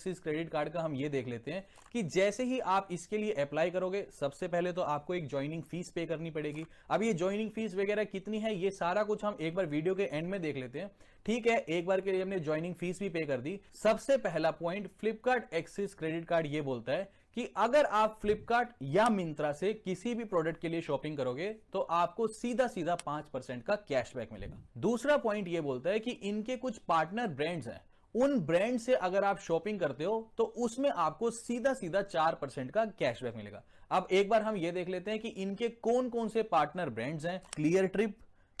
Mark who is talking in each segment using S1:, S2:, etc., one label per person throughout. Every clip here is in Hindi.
S1: एक्सिस क्रेडिट कार्ड का हम ये देख लेते हैं कि जैसे ही आप इसके लिए अप्लाई करोगे, सबसे पहले तो आपको एक ज्वाइनिंग फीस पे करनी पड़ेगी। अब ये ज्वाइनिंग फीस वगैरह कितनी है, ये सारा कुछ हम एक बार वीडियो के एंड में देख लेते हैं। ठीक है, एक बार के लिए हमने ज्वाइनिंग फीस भी पे कर दी। सबसे पहला point Flipkart axis credit card ये बोलता है कि अगर आप फ्लिपकार्ट या मिंत्रा से किसी भी प्रोडक्ट के लिए शॉपिंग करोगे तो आपको सीधा सीधा 5% का कैशबैक मिलेगा। दूसरा पॉइंट ये बोलता है कि इनके कुछ पार्टनर ब्रांड्स हैं, उन ब्रांड से अगर आप शॉपिंग करते हो तो उसमें आपको सीधा सीधा 4% का कैशबैक मिलेगा। अब एक बार हम ये देख लेते हैं कि इनके कौन कौन से पार्टनर ब्रांड्स हैं। Cleartrip,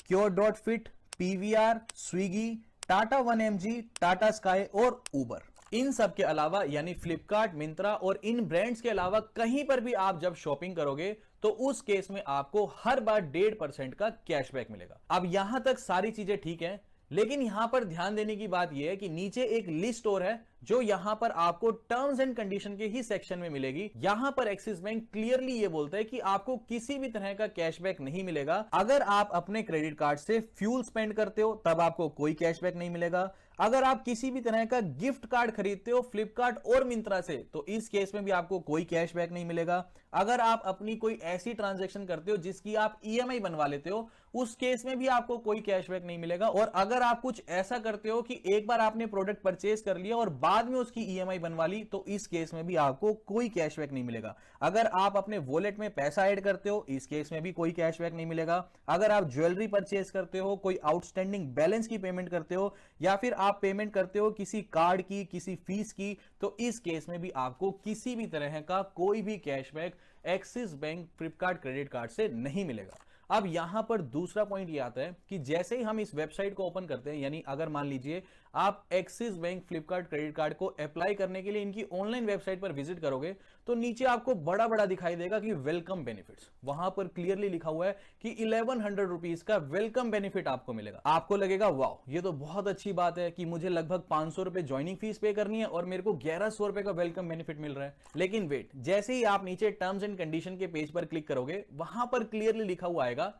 S1: Curefit, PVR, Swiggy, Tata 1mg, Tata Sky और उबर। इन सब के अलावा यानी फ्लिपकार्ट, मिंत्रा और इन ब्रांड्स के अलावा कहीं पर भी आप जब शॉपिंग करोगे तो उस केस में आपको हर बार 1.5% का कैशबैक मिलेगा। अब यहां तक सारी चीजें ठीक है, लेकिन यहां पर ध्यान देने की बात यह है कि नीचे एक लिस्ट और है जो यहां पर आपको टर्म्स एंड कंडीशन के ही सेक्शन में मिलेगी। यहां पर एक्सिस बैंक क्लियरली ये बोलता है कि आपको किसी भी तरह का कैशबैक नहीं मिलेगा। अगर आप अपने क्रेडिट कार्ड से फ्यूल स्पेंड करते हो तब आपको कोई कैशबैक नहीं मिलेगा। अगर आप किसी भी तरह का गिफ्ट कार्ड खरीदते हो फ्लिपकार्ट और मिंत्रा से तो इस केस में भी आपको कोई कैशबैक नहीं मिलेगा। अगर आप अपनी कोई ऐसी ट्रांजैक्शन करते हो जिसकी आप ईएमआई बनवा लेते हो उस केस में भी आपको कोई कैशबैक नहीं मिलेगा। और अगर आप कुछ ऐसा करते हो कि एक बार आपने प्रोडक्ट परचेज कर लिया और बाद में उसकी ईएमआई बनवा ली तो इस केस में भी आपको कोई कैशबैक नहीं मिलेगा। अगर आप अपने वॉलेट में पैसा ऐड करते हो इस केस में भी कोई कैशबैक नहीं मिलेगा। अगर आप ज्वेलरी परचेज करते हो, कोई आउटस्टैंडिंग बैलेंस की पेमेंट करते हो या फिर आप पेमेंट करते हो किसी कार्ड की, किसी फीस की, तो इस केस में भी आपको किसी भी तरह का कोई भी cashback axis bank Flipkart credit card से नहीं मिलेगा। अब यहां पर दूसरा पॉइंट ये आता है कि जैसे ही हम इस वेबसाइट को ओपन करते हैं, यानी अगर मान लीजिए आप axis bank Flipkart credit card को अप्लाई करने के लिए इनकी ऑनलाइन वेबसाइट पर विजिट करोगे तो नीचे आपको बड़ा बड़ा दिखाई देगा कि वेलकम बेनिफिट्स। वहां पर क्लियरली लिखा हुआ है कि 1100 रुपीज का वेलकम बेनिफिट आपको मिलेगा। आपको लगेगा वाह ये तो बहुत अच्छी बात है कि मुझे लगभग 500 रुपए ज्वाइनिंग फीस पे करनी है और मेरे को 1100 रुपए का वेलकम बेनिफिट मिल रहा है। लेकिन वेट, जैसे ही आप नीचे टर्म्स एंड कंडीशन के पेज पर क्लिक करोगे वहां पर क्लियरली लिखा हुआ आएगा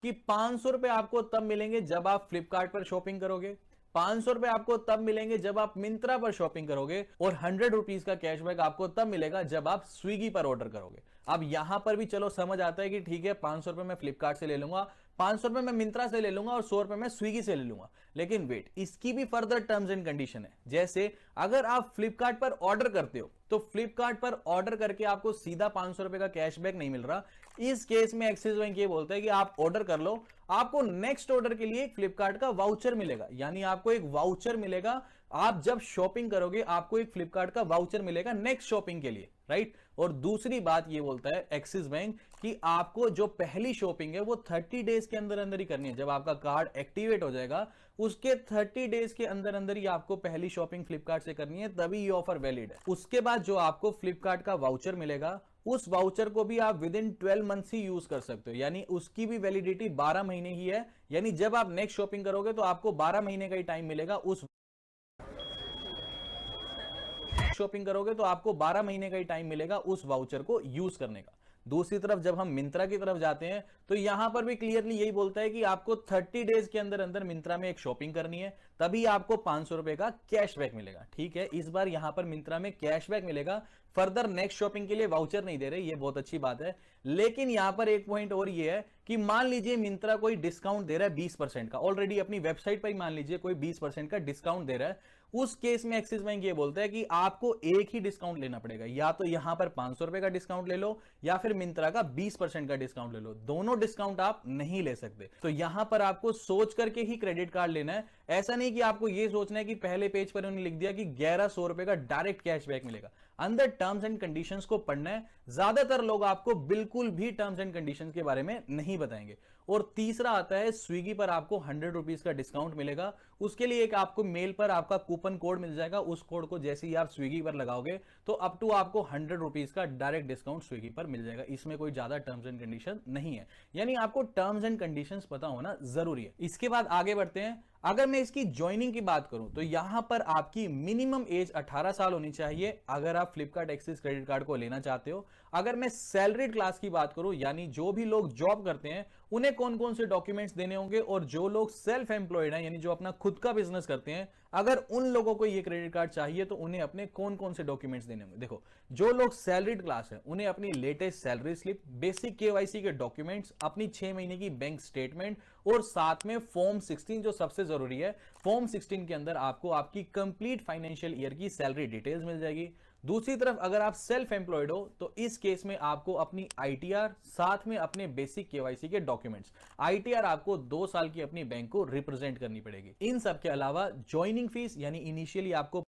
S1: कि 500 रुपए आपको तब मिलेंगे जब आप फ्लिपकार्ट पर शॉपिंग करोगे, 500 रुपए आपको तब मिलेंगे जब आप मिंत्रा पर शॉपिंग करोगे और 100 रुपीज का कैशबैक आपको तब मिलेगा जब आप स्विगी पर ऑर्डर करोगे। अब यहां पर भी चलो समझ आता है कि ठीक है 500 रुपए मैं फ्लिपकार्ट से ले लूंगा, 500 रुपए मैं मिंत्रा से ले लूंगा और 100 रुपए मैं स्विगी से ले लूंगा। लेकिन वेट, इसकी भी फर्दर टर्म्स एंड कंडीशन है। जैसे अगर आप फ्लिपकार्ट पर ऑर्डर करते हो तो फ्लिपकार्ट पर ऑर्डर करके आपको सीधा 500 रुपए का कैशबैक नहीं मिल रहा। इस केस में एक्सिस बैंक ये बोलता है कि आप ऑर्डर कर लो, आपको नेक्स्ट ऑर्डर के लिए फ्लिपकार्ट का वाउचर मिलेगा, यानी आपको एक वाउचर मिलेगा। आप जब शॉपिंग करोगे आपको एक फ्लिपकार्ट का वाउचर मिलेगा नेक्स्ट शॉपिंग के लिए, राइट। और दूसरी बात ये बोलता है एक्सिस बैंक कि आपको जो पहली शॉपिंग है वो 30 डेज के अंदर अंदर ही करनी है। जब आपका कार्ड एक्टिवेट हो जाएगा उसके 30 डेज के अंदर अंदर ही आपको पहली शॉपिंग फ्लिपकार्ट से करनी है, तभी ये ऑफर वैलिड है। उसके बाद जो आपको फ्लिपकार्ट का वाउचर मिलेगा उस वाउचर को भी आप with in 12 months he use कर सकते हो, यानी उसकी भी वैलिडिटी 12 महीने ही है। यानी जब आप नेक्स्ट शॉपिंग करोगे तो आपको 12 महीने का ही टाइम मिलेगा उस शॉपिंग करोगे तो आपको 12 महीने का ही टाइम मिलेगा उस वाउचर को यूज करने का। दूसरी तरफ जब हम मिंत्रा की तरफ जाते हैं तो यहां पर भी क्लियरली यही बोलता है कि आपको 30 डेज के अंदर अंदर मिंत्रा में एक शॉपिंग करनी है, तभी आपको 500 रुपए का कैशबैक मिलेगा। ठीक है, इस बार यहां पर मिंत्रा में कैशबैक मिलेगा, फर्दर नेक्स्ट शॉपिंग के लिए वाउचर नहीं दे रहे, ये बहुत अच्छी बात है। लेकिन यहां पर एक पॉइंट और ये है कि मान लीजिए मिंत्रा कोई डिस्काउंट दे रहा है 20% का, ऑलरेडी अपनी वेबसाइट पर ही मान लीजिए कोई 20% का डिस्काउंट दे रहा है। उस केस में एक्सिस बैंक ये बोलता है कि आपको एक ही डिस्काउंट लेना पड़ेगा, या तो यहां पर 500 रुपए का डिस्काउंट ले लो या फिर मिंत्रा का 20% का डिस्काउंट ले लो। दोनों डिस्काउंट आप नहीं ले सकते। तो यहां पर आपको सोच करके ही क्रेडिट कार्ड लेना है। ऐसा नहीं कि आपको यह सोचना है कि पहले पेज पर उन्होंने लिख दिया कि 1100 रुपए का डायरेक्ट कैशबैक मिलेगा। अंदर टर्म्स एंड कंडीशंस को पढ़ना है। ज्यादातर लोग आपको बिल्कुल भी टर्म्स एंड कंडीशंस के बारे में नहीं बताएंगे। और तीसरा आता है स्विगी पर आपको 100 रुपीज का डिस्काउंट मिलेगा। उसके लिए एक आपको मेल पर आपका कूपन कोड मिल जाएगा। उस कोड को जैसे ही आप स्विगी पर लगाओगे तो अप टू आपको 100 रुपीज का डायरेक्ट डिस्काउंट स्विगी पर मिल जाएगा। इसमें कोई ज्यादा टर्म्स एंड कंडीशन नहीं है, यानी आपको टर्म्स एंड कंडीशंस पता होना जरूरी है। इसके बाद आगे बढ़ते हैं। अगर मैं इसकी ज्वाइनिंग की बात करूं तो यहां पर आपकी मिनिमम एज 18 साल होनी चाहिए अगर आप फ्लिपकार्ट एक्सिस क्रेडिट कार्ड को लेना चाहते हो। अगर मैं सैलरीड क्लास की बात करूं, यानी जो भी लोग जॉब करते हैं उन्हें कौन कौन से डॉक्यूमेंट्स देने होंगे, और जो लोग सेल्फ एम्प्लॉयड हैं यानी जो अपना खुद का बिजनेस करते हैं, अगर उन लोगों को ये क्रेडिट कार्ड चाहिए तो उन्हें अपने कौन कौन से डॉक्यूमेंट्स देने होंगे। देखो, जो लोग सैलरीड क्लास है उन्हें अपनी latest salary slip, basic KYC के डॉक्यूमेंट्स, अपनी 6 महीने की बैंक स्टेटमेंट, और साथ में फॉर्म 16 जो सबसे जरूरी है। फॉर्म 16 के अंदर आपको आपकी कंप्लीट फाइनेंशियल ईयर की सैलरी डिटेल्स मिल जाएगी। दूसरी तरफ अगर आप सेल्फ एम्प्लॉयड हो तो इस केस में आपको अपनी आईटीआर, साथ में अपने बेसिक केवाईसी के डॉक्यूमेंट्स। आईटीआर आपको 2 साल की अपनी बैंक को रिप्रेजेंट करनी पड़ेगी। इन सब के अलावा ज्वाइनिंग फीस यानी इनिशियली आपको